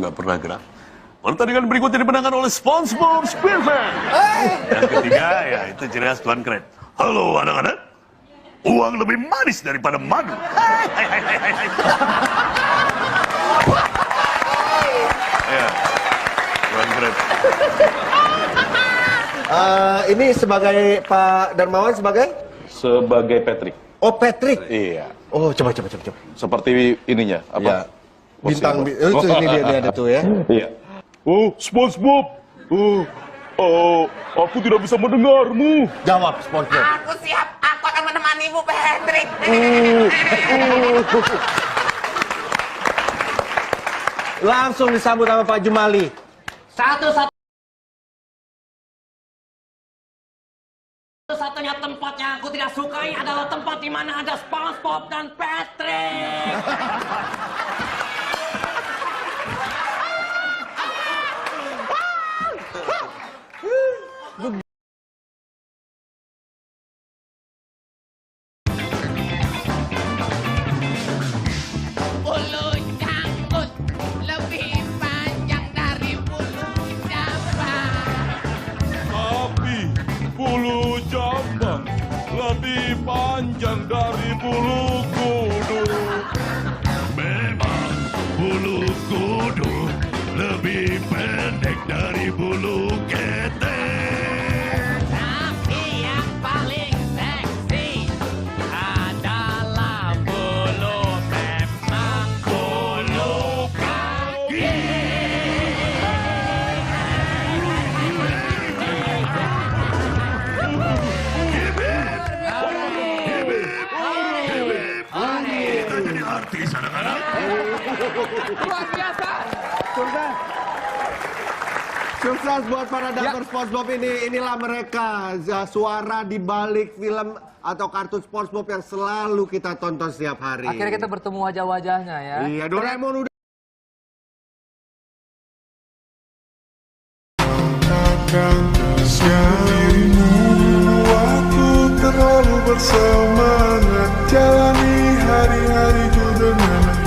nggak pernah gerak. Pertandingan berikutnya dimenangkan oleh SpongeBob SquarePants. Yang ketiga, ya itu ciri khas Tuan Keren. Halo anak-anak, uang lebih manis daripada madu. Ya, Tuan Keren. Ini sebagai Pak Darmawan sebagai? Sebagai Patrick. Oh, Patrick. Iya. Oh, coba. Seperti ininya, apa? Ya. Bintang, itu ini dia ada tuh ya. Iya. Oh, SpongeBob. Aku tidak bisa mendengarmu. Jawab, SpongeBob. Aku siap, aku akan menemanimu, Patrick. Langsung disambut sama Pak Jumali. Satu-satunya tempat yang aku tidak sukai adalah tempat di mana ada SpongeBob dan Patrick. Bulu janggut lebih panjang dari bulu jambang. Tapi bulu jambang lebih panjang dari bulu kudu. Memang bulu kudu lebih pendek dari bulu ketek. Tapi yang paling seksi adalah bulu memang bulu kaki. Kita jadi artis anak-anak. Luar biasa. Sukses buat para dapur SpongeBob ini. Inilah mereka, suara di balik film atau kartun SpongeBob yang selalu kita tonton setiap hari. Akhirnya kita bertemu wajah-wajahnya ya. Iya, Doraemon udah. Kasihmu, aku terlalu bersama.